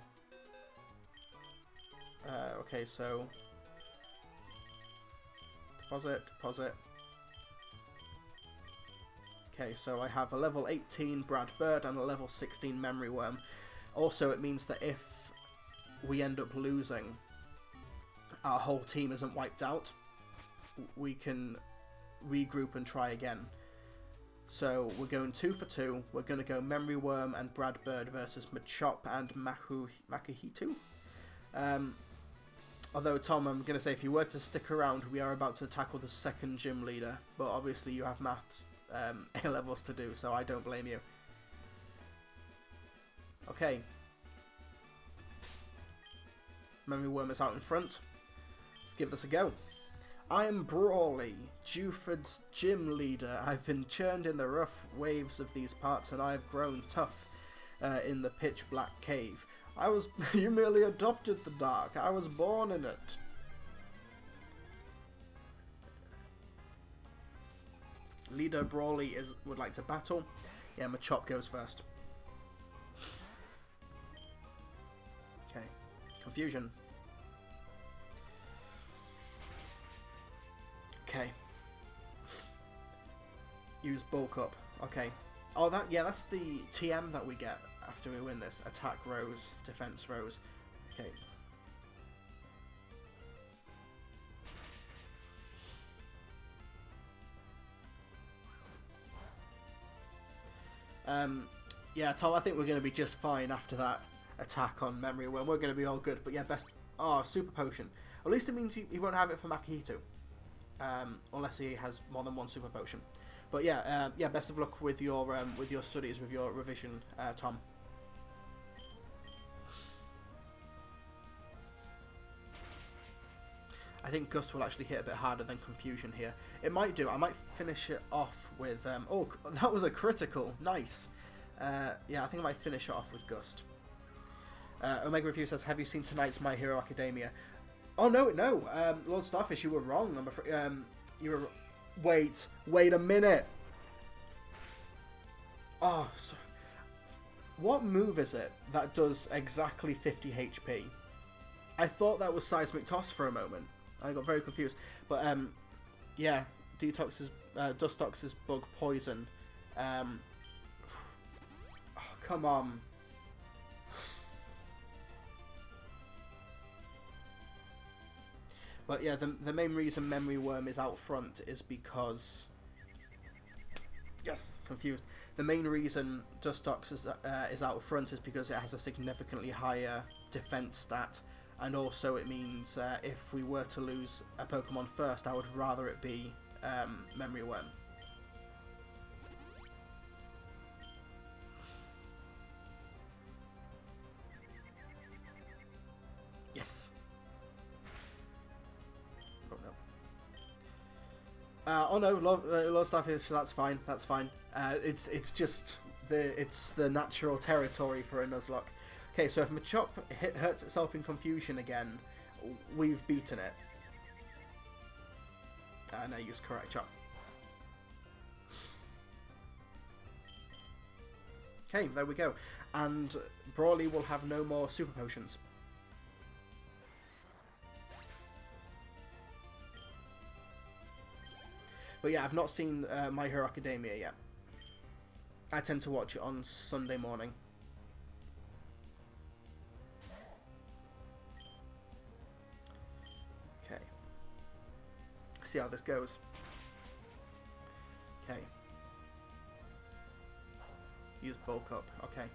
Okay, so deposit. Okay, so I have a level 18 Brad Bird and a level 16 Memory Worm. Also, it means that if we end up losing, our whole team isn't wiped out. We can regroup and try again. So we're going 2 for 2. We're going to go Memory Worm and Brad Bird versus Machop and Makuhitu. Although, Tom, I'm going to say, if you were to stick around, we are about to tackle the second gym leader. But obviously you have maths A-levels to do, so I don't blame you. Okay. Memory Worm is out in front. Let's give this a go. I am Brawly, Dewford's gym leader. I've been churned in the rough waves of these parts, and I've grown tough in the pitch black cave. You merely adopted the dark. I was born in it. Leader Brawly would like to battle. Yeah, Machop goes first. Okay, confusion. Okay. Use bulk up. Okay. Oh, that's the TM that we get after we win this. Attack rows, defense rows. Okay. Yeah, Tom, I think we're going to be just fine after that attack on Memory Worm. We're going to be all good. But yeah, best... Oh, Super Potion. At least it means he won't have it for Makuhitu. Unless he has more than one Super Potion. But yeah, yeah, best of luck with your studies, with your revision, Tom. I think Gust will actually hit a bit harder than Confusion here. It might do. I might finish it off with... oh, that was a critical. Nice. Yeah, I think I might finish it off with Gust. Omega Review says, have you seen tonight's My Hero Academia? Oh, no. Lord Starfish, you were wrong. I'm afraid, you were... Wait a minute. Oh, so... What move is it that does exactly 50 HP? I thought that was Seismic Toss for a moment. I got very confused. But, yeah, Dustox's Bug Poison. Oh, come on. But yeah, the main reason Memory Worm is out front is because... Yes, confused. The main reason Dustox is out front is because it has a significantly higher defense stat. And also it means if we were to lose a Pokemon first, I would rather it be Memory Worm. Yes. Oh no, Lord Starfish, that's fine. That's fine. It's just the natural territory for a Nuzlocke. Okay, so if Machop hurts itself in Confusion again, we've beaten it. No, use Correct Chop. Okay, there we go. And Brawly will have no more Super Potions. But yeah, I've not seen My Hero Academia yet. I tend to watch it on Sunday morning. Okay. See how this goes. Okay. Use bulk up. Okay.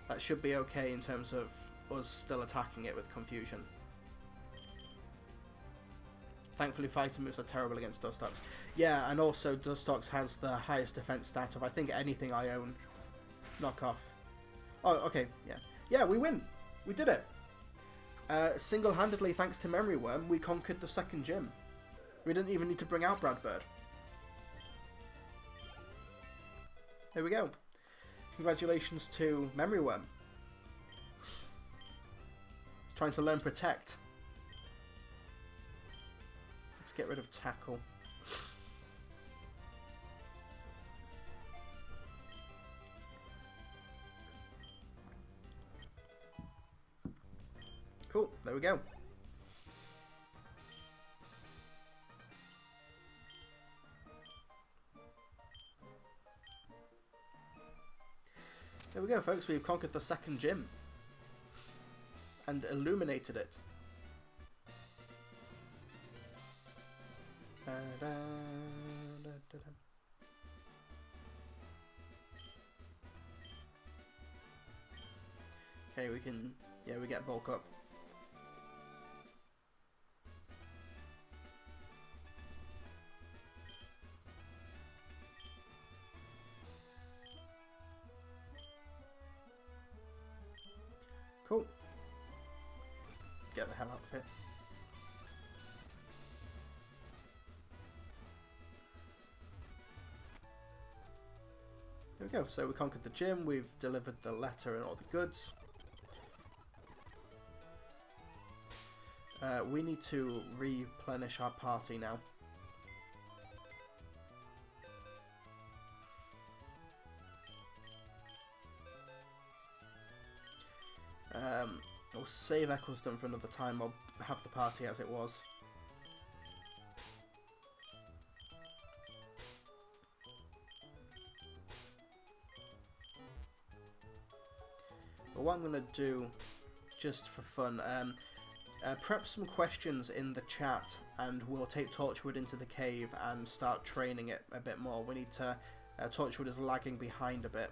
That should be okay in terms of us still attacking it with Confusion. Thankfully, fighting moves are terrible against Dustox. Yeah, and also Dustox has the highest defense stat of, I think, anything I own. Knock off. Oh, okay, yeah. Yeah, we win. We did it. Single-handedly, thanks to Memory Worm, we conquered the second gym. We didn't even need to bring out Brad Bird. There we go. Congratulations to Memory Worm. He's trying to learn Protect. Let's get rid of Tackle. Cool, there we go. There we go, folks. We've conquered the second gym. And illuminated it. Okay, we can... Yeah, we get bulk up. Cool. Get the hell out of here. There we go. So we conquered the gym, we've delivered the letter and all the goods. We need to replenish our party now. We'll save Eccleston for another time. I'll have the party as it was. But what I'm going to do, just for fun, prep some questions in the chat, and we'll take Torchwood into the cave and start training it a bit more. We need to... Torchwood is lagging behind a bit.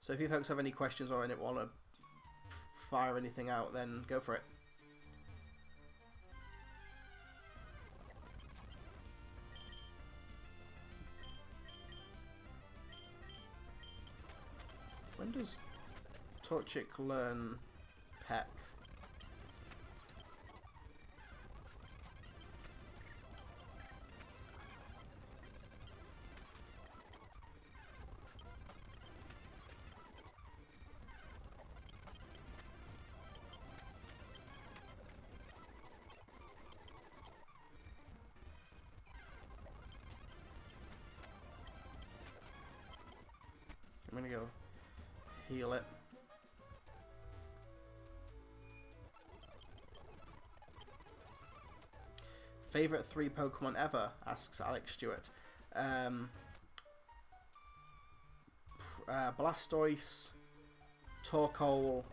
So if you folks have any questions or want to fire anything out, then go for it. When does Torchic learn Peck? I'm gonna go heal it. Favorite 3 Pokemon ever? Asks Alex Stewart. Blastoise, Torkoal,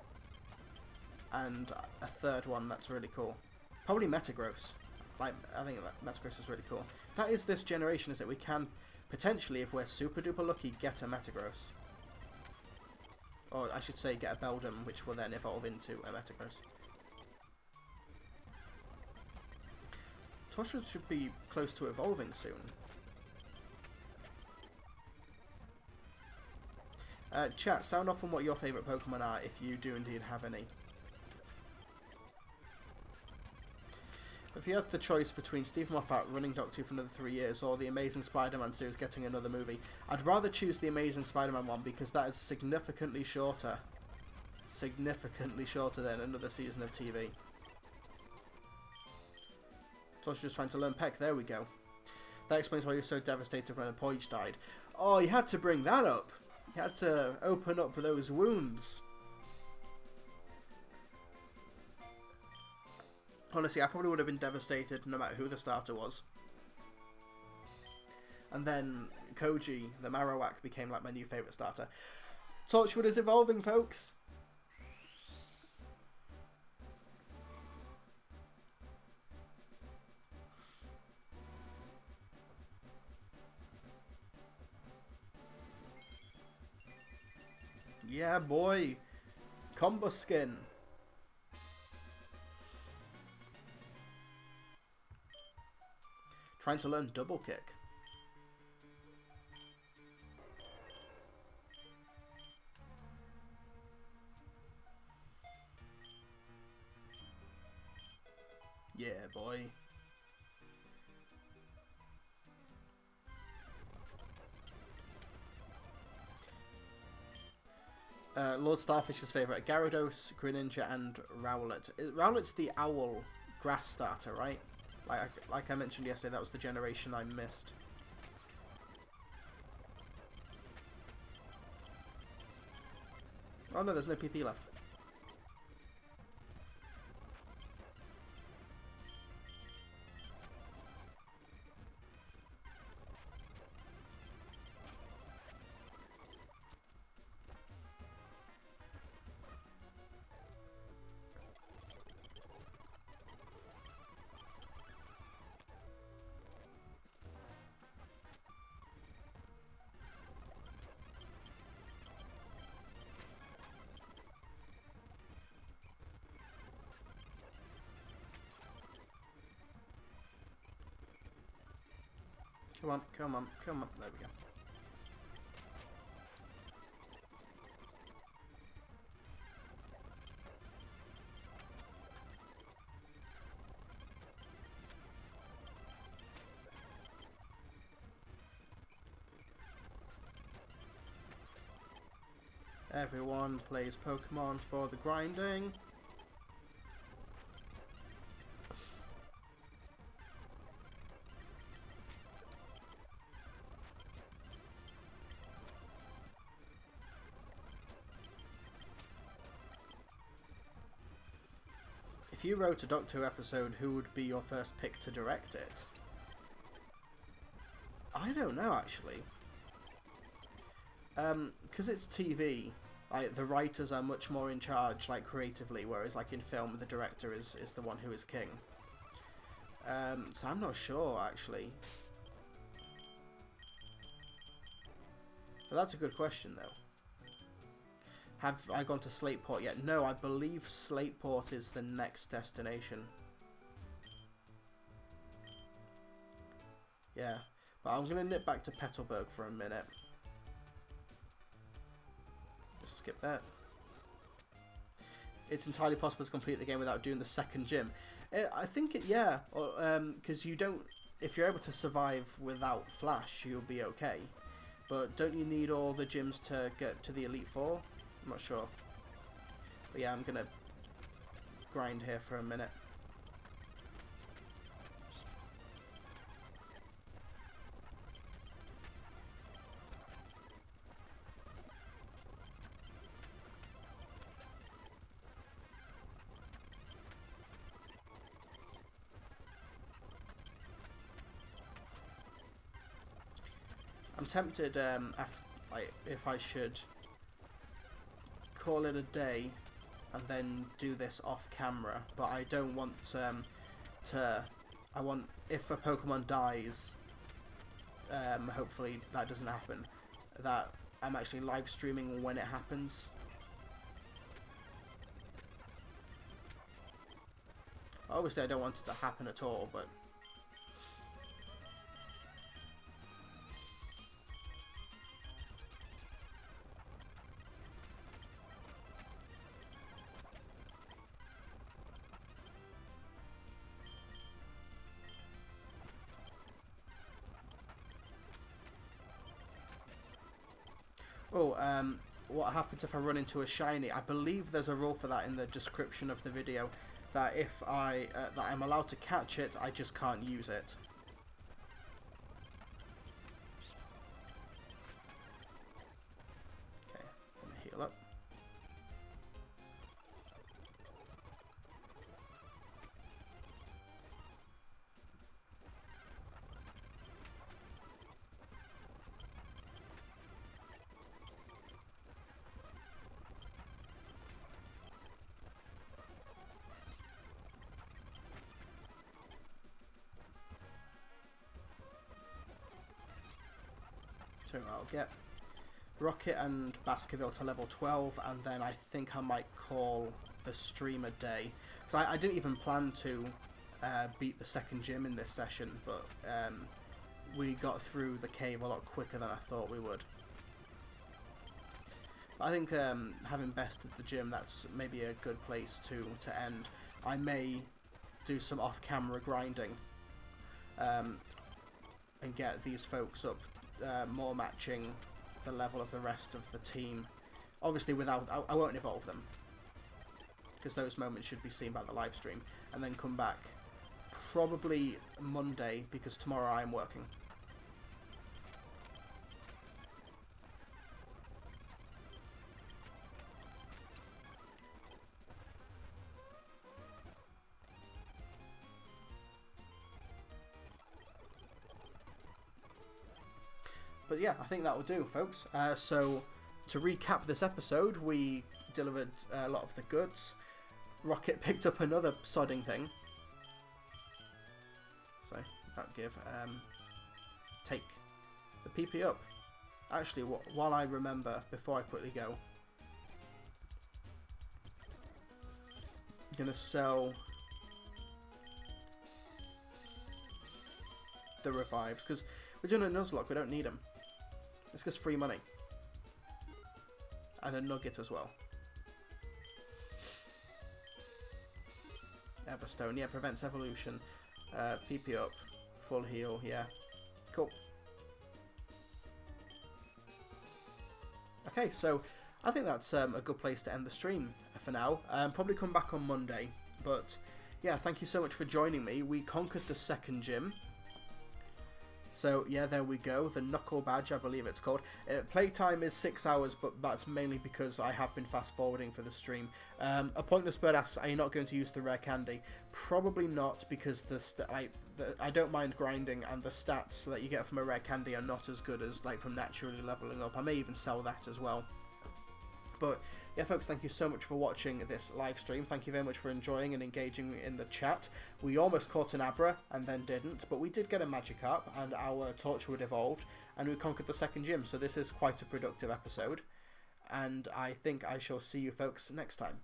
and a third one that's really cool. Probably Metagross. Like, I think that Metagross is really cool. That is this generation, is it? We can potentially, if we're super duper lucky, get a Metagross. Or I should say get a Beldum, which will then evolve into a Metagross. Torchwood should be close to evolving soon. Chat, sound off on what your favourite Pokemon are, if you do indeed have any. If you had the choice between Steve Moffat running Doctor Who for another 3 years or the Amazing Spider-Man series getting another movie, I'd rather choose the Amazing Spider-Man one because that is significantly shorter. Significantly shorter than another season of TV. So I was just trying to learn Peck, there we go. That explains why you're so devastated when a Poige died. Oh, you had to bring that up! You had to open up those wounds. Honestly, I probably would have been devastated no matter who the starter was. And then Koji, the Marowak, became like my new favourite starter. Torchwood is evolving, folks! Yeah, boy! Combuskin! Trying to learn double kick. Yeah, boy. Lord Starfish's favourite, Gyarados, Greninja, and Rowlet. Rowlet's the owl grass starter, right? Like I mentioned yesterday, that was the generation I missed. Oh no, there's no PP left. Come on, come on, come on. There we go. Everyone plays Pokemon for the grinding. If you wrote a Doctor Who episode, who would be your first pick to direct it? I don't know, actually. Because it's TV, like, the writers are much more in charge, like, creatively, whereas, like, in film, the director is the one who is king. So I'm not sure, actually. But that's a good question, though. Have I gone to Slateport yet? No, I believe Slateport is the next destination. Yeah, but I'm going to nip back to Petalburg for a minute. Just skip that. It's entirely possible to complete the game without doing the second gym. I think yeah, because you don't. If you're able to survive without Flash, you'll be okay. But don't you need all the gyms to get to the Elite Four? I'm not sure. But yeah, I'm gonna grind here for a minute. I'm tempted if I should call it a day and then do this off camera, but I don't want I want, if a Pokemon dies, hopefully that doesn't happen, that I'm actually live streaming when it happens. Obviously I don't want it to happen at all, but what happens if I run into a shiny? I believe there's a rule for that in the description of the video, that if that I'm allowed to catch it, I just can't use it. Okay, I'm gonna heal up. So I'll get Rocket and Baskerville to level 12, and then I think I might call the stream a day. Because I didn't even plan to beat the second gym in this session, but we got through the cave a lot quicker than I thought we would. But I think having bested the gym, that's maybe a good place to end. I may do some off-camera grinding and get these folks up more matching the level of the rest of the team. Obviously without, I won't evolve them, because those moments should be seen by the live stream, and then come back probably Monday, because tomorrow I am working. But yeah, I think that will do, folks. So, to recap this episode, we delivered a lot of the goods. Rocket picked up another sodding thing. So, that'll give. Take the PP up. Actually, while I remember, before I quickly go, I'm going to sell the revives, because We're doing a Nuzlocke, we don't need them. It's just free money. And a nugget as well. Everstone, yeah, prevents evolution. PP up, full heal, yeah. Cool. Okay, so I think that's a good place to end the stream for now. Probably come back on Monday, but yeah, thank you so much for joining me. We conquered the second gym. So yeah, there we go. The Knuckle Badge, I believe it's called. Playtime is 6 hours, but that's mainly because I have been fast forwarding for the stream. A Pointless Bird asks, are you not going to use the rare candy? Probably not, because I don't mind grinding, and the stats that you get from a rare candy are not as good as like from naturally leveling up. I may even sell that as well. But yeah, folks, thank you so much for watching this live stream. Thank you very much for enjoying and engaging in the chat. We almost caught an Abra and then didn't, but we did get a Magikarp and our Torchwood evolved, and we conquered the second gym. So this is quite a productive episode, and I think I shall see you folks next time.